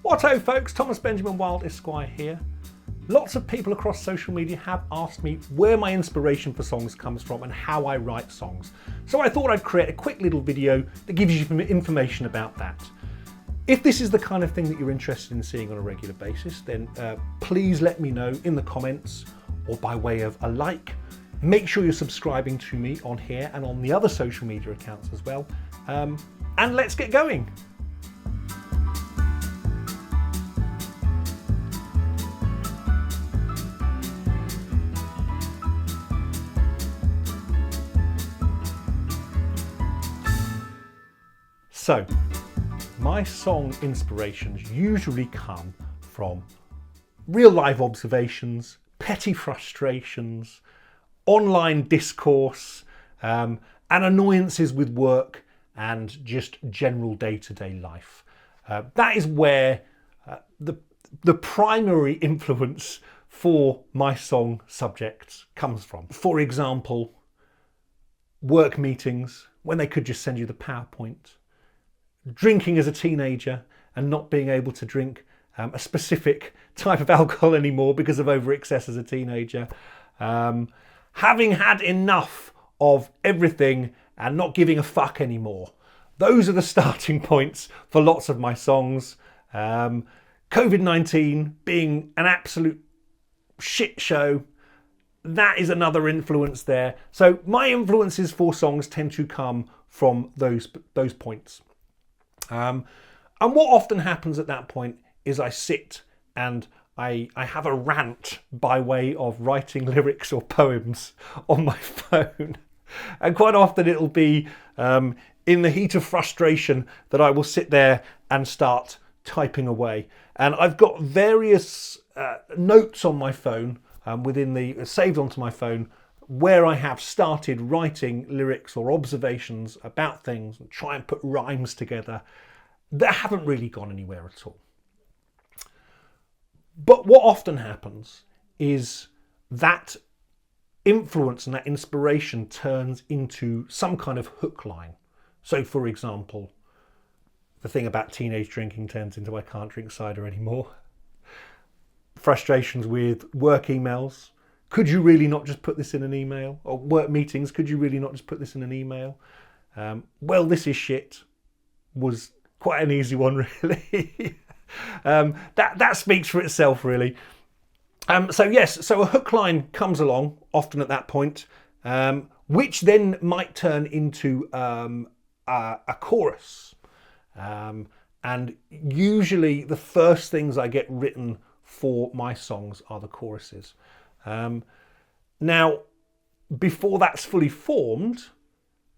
Whatto folks, Thomas Benjamin Wilde Esquire here. Lots of people across social media have asked me where my inspiration for songs comes from and how I write songs. So I thought I'd create a quick little video that gives you some information about that. If this is the kind of thing that you're interested in seeing on a regular basis, then please let me know in the comments or by way of a like. Make sure you're subscribing to me on here and on the other social media accounts as well. And let's get going. So, my song inspirations usually come from real life observations, petty frustrations, online discourse, and annoyances with work and just general day-to-day life. That is where the primary influence for my song subjects comes from. For example, work meetings when they could just send you the PowerPoint. Drinking as a teenager and not being able to drink a specific type of alcohol anymore because of over excess as a teenager. Having had enough of everything and not giving a fuck anymore. Those are the starting points for lots of my songs. COVID-19 being an absolute shit show. That is another influence there. So my influences for songs tend to come from those points. And what often happens at that point is I sit and I have a rant by way of writing lyrics or poems on my phone. And quite often it'll be in the heat of frustration that I will sit there and start typing away. And I've got various notes on my phone saved onto my phone where I have started writing lyrics or observations about things and try and put rhymes together that haven't really gone anywhere at all. But what often happens is that influence and that inspiration turns into some kind of hook line. So for example, the thing about teenage drinking turns into I can't drink cider anymore. Frustrations with work emails. Could you really not just put this in an email? Or work meetings, could you really not just put this in an email? Well, this is shit was quite an easy one, really. That speaks for itself, really. So a hook line comes along, often at that point, which then might turn into a chorus. And usually the first things I get written for my songs are the choruses. Now, before that's fully formed,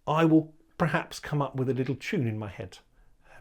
I will perhaps come up with a little tune in my head.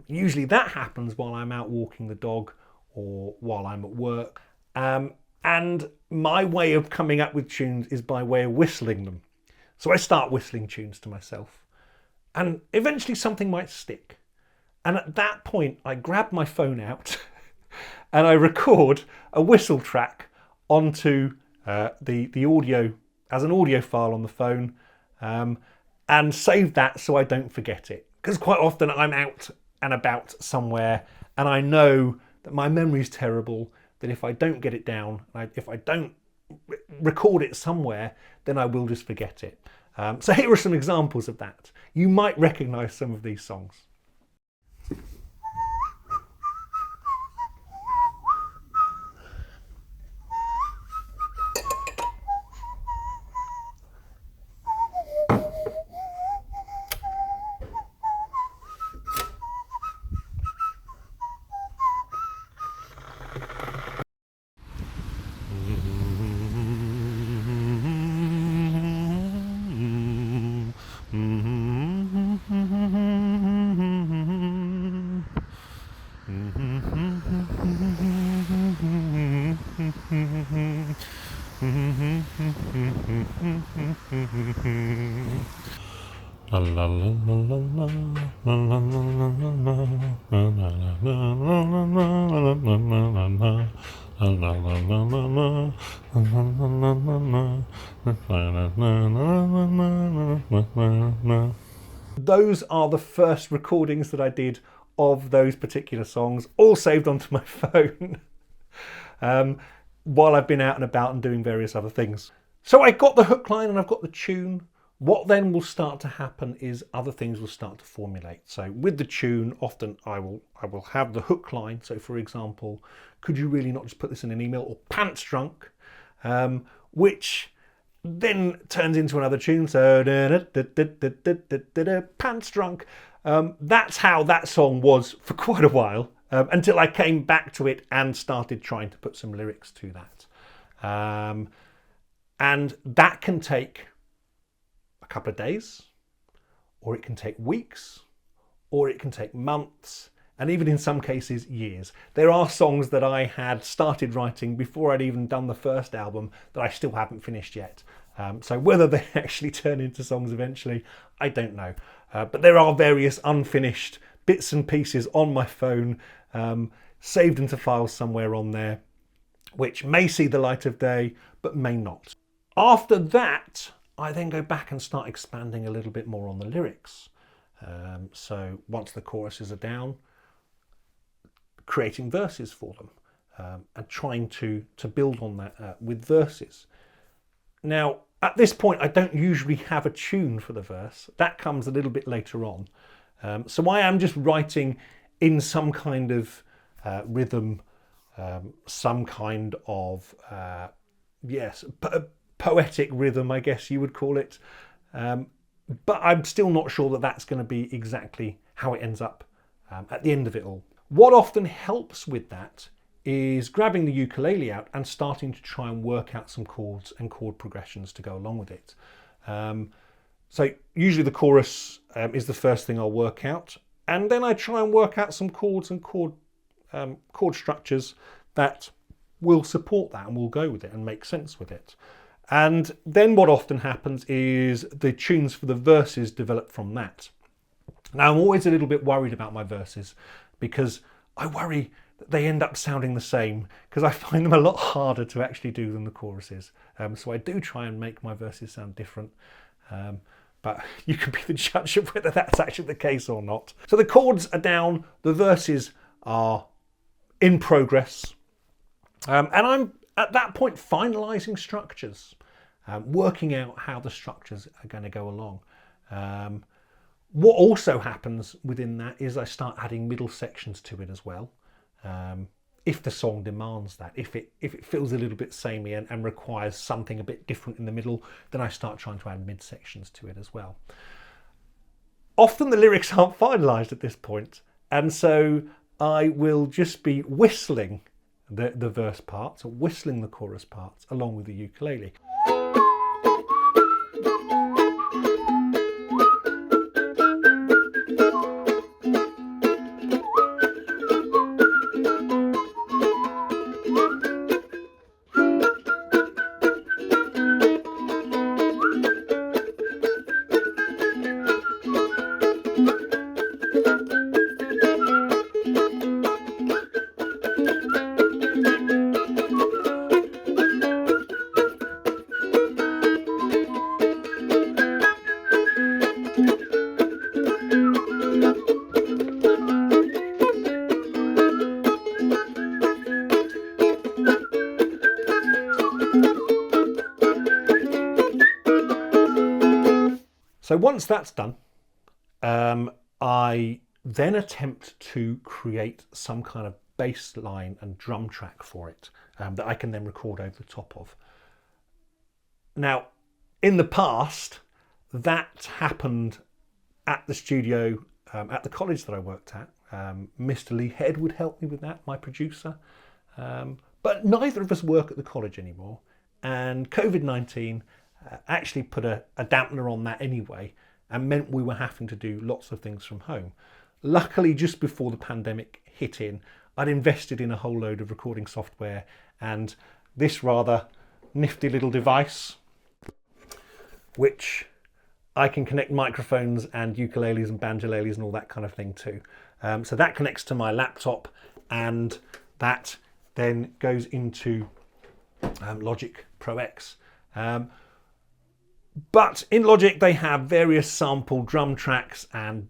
Usually that happens while I'm out walking the dog or while I'm at work. And my way of coming up with tunes is by way of whistling them. So I start whistling tunes to myself. And eventually something might stick. And at that point, I grab my phone out and I record a whistle track onto the audio as an audio file on the phone, and save that so I don't forget it. Because quite often I'm out and about somewhere and I know that my memory is terrible, that if I don't get it down, if I don't record it somewhere, then I will just forget it. So here are some examples of that. You might recognise some of these songs. Those are the first recordings that I did of those particular songs, all saved onto my phone while I've been out and about and doing various other things. So I got the hook line and I've got the tune. What then will start to happen is other things will start to formulate. So with the tune, often I will have the hook line. So for example, could you really not just put this in an email, or pants drunk, which then turns into another tune. So pants drunk. That's how that song was for quite a while, until I came back to it and started trying to put some lyrics to that. And that can take a couple of days, or it can take weeks, or it can take months, and even in some cases years. There are songs that I had started writing before I'd even done the first album that I still haven't finished yet. So whether they actually turn into songs eventually, I don't know. But there are various unfinished bits and pieces on my phone, saved into files somewhere on there, which may see the light of day, but may not. After that, I then go back and start expanding a little bit more on the lyrics. So once the choruses are down, creating verses for them, and trying to build on that with verses. Now, at this point, I don't usually have a tune for the verse. That comes a little bit later on. So I am just writing in some kind of rhythm, some kind of, poetic rhythm, I guess you would call it. But I'm still not sure that that's going to be exactly how it ends up at the end of it all. What often helps with that is grabbing the ukulele out and starting to try and work out some chords and chord progressions to go along with it. So usually the chorus is the first thing I'll work out, and then I try and work out some chords and chord structures that will support that and will go with it and make sense with it. And then what often happens is the tunes for the verses develop from that. Now, I'm always a little bit worried about my verses because I worry that they end up sounding the same, because I find them a lot harder to actually do than the choruses. So I do try and make my verses sound different. But you can be the judge of whether that's actually the case or not. So the chords are down, the verses are in progress. And I'm at that point finalising structures, working out how the structures are going to go along. What also happens within that is I start adding middle sections to it as well. If the song demands that, if it feels a little bit samey and requires something a bit different in the middle, then I start trying to add mid sections to it as well. Often the lyrics aren't finalised at this point, and so I will just be whistling the verse parts, or whistling the chorus parts along with the ukulele. So once that's done, I then attempt to create some kind of bass line and drum track for it that I can then record over the top of. Now, in the past, that happened at the studio at the college that I worked at. Mr. Lee Head would help me with that, my producer. But neither of us work at the college anymore, and COVID-19 actually put a dampener on that anyway, and meant we were having to do lots of things from home. Luckily, just before the pandemic hit in, I'd invested in a whole load of recording software and this rather nifty little device, which I can connect microphones and ukuleles and banjolales and all that kind of thing to. So that connects to my laptop, and that then goes into Logic Pro X. But in Logic, they have various sample drum tracks and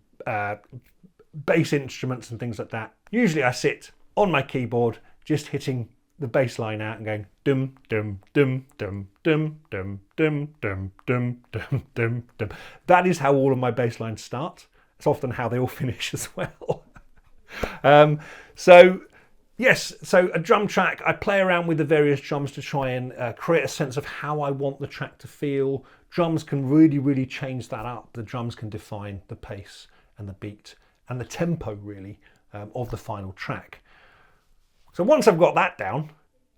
bass instruments and things like that, usually I sit on my keyboard just hitting the bass line out and going dum dum dum dum dum dum dum dum dum dum dum dum. That is how all of my bass lines start. It's often how they all finish as well. So yes, so a drum track, I play around with the various drums to try and create a sense of how I want the track to feel. Drums can really change that up. The drums can define the pace and the beat and the tempo really of the final track. So once I've got that down,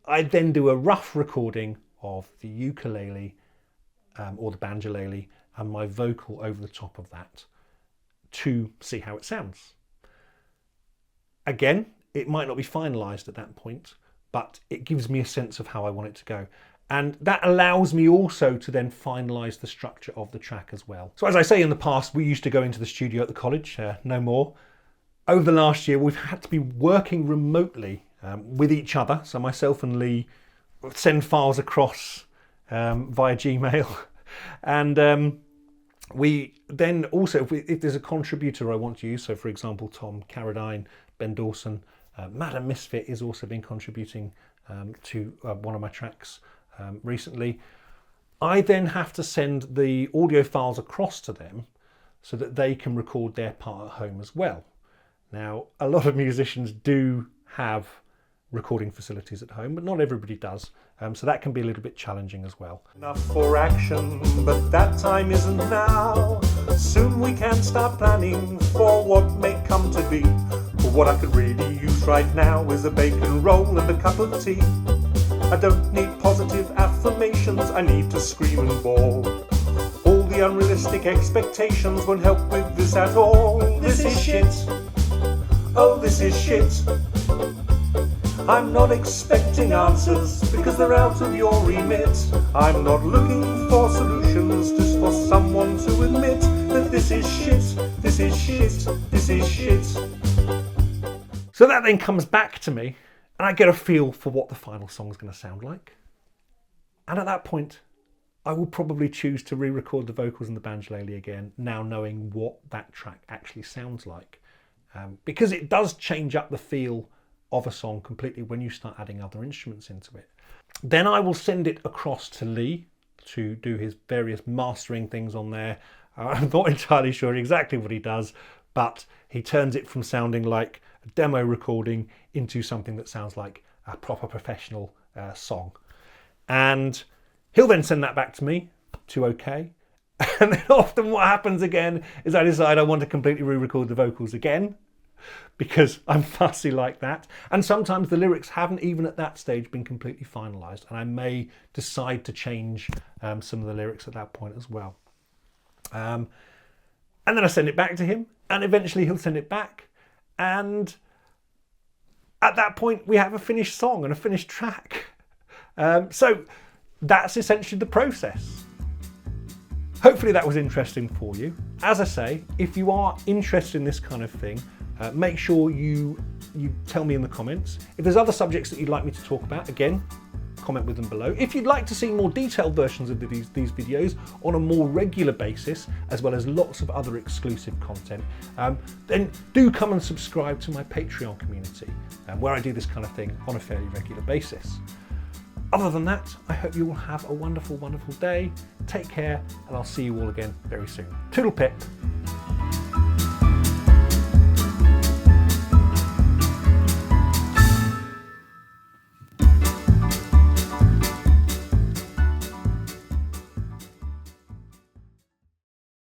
I then do a rough recording of the ukulele or the banjolele and my vocal over the top of that to see how it sounds. Again, it might not be finalised at that point, but it gives me a sense of how I want it to go. And that allows me also to then finalise the structure of the track as well. So as I say, in the past, we used to go into the studio at the college, no more. Over the last year, we've had to be working remotely with each other. So myself and Lee send files across via Gmail. And we then also, if there's a contributor I want to use, so for example, Tom Carradine, Ben Dawson, Madam Misfit has also been contributing to one of my tracks recently. I then have to send the audio files across to them so that they can record their part at home as well. Now, a lot of musicians do have recording facilities at home, but not everybody does. So that can be a little bit challenging as well. Enough for action, but that time isn't now. Soon we can start planning for what may come to be. But what I could really use right now is a bacon roll and a cup of tea. I don't need positive affirmations, I need to scream and bawl. All the unrealistic expectations won't help with this at all. This is shit. Oh, this is shit. I'm not expecting answers because they're out of your remit. I'm not looking for solutions, just for someone to admit that this is shit, this is shit, this is shit. So that then comes back to me and I get a feel for what the final song is going to sound like. And at that point, I will probably choose to re-record the vocals and the banjolele again, now knowing what that track actually sounds like. Because it does change up the feel of a song completely when you start adding other instruments into it. Then I will send it across to Lee to do his various mastering things on there. I'm not entirely sure exactly what he does, but he turns it from sounding like a demo recording into something that sounds like a proper professional song. And he'll then send that back to me to OK. And then often what happens again is I decide I want to completely re-record the vocals again, because I'm fussy like that. And sometimes the lyrics haven't even at that stage been completely finalised, and I may decide to change some of the lyrics at that point as well. And then I send it back to him, and eventually he'll send it back. And at that point, we have a finished song and a finished track. So that's essentially the process. Hopefully that was interesting for you. As I say, if you are interested in this kind of thing, make sure you tell me in the comments. If there's other subjects that you'd like me to talk about, again, comment with them below. If you'd like to see more detailed versions of these videos on a more regular basis, as well as lots of other exclusive content, then do come and subscribe to my Patreon community, where I do this kind of thing on a fairly regular basis. Other than that, I hope you all have a wonderful, wonderful day. Take care, and I'll see you all again very soon. Toodle pip.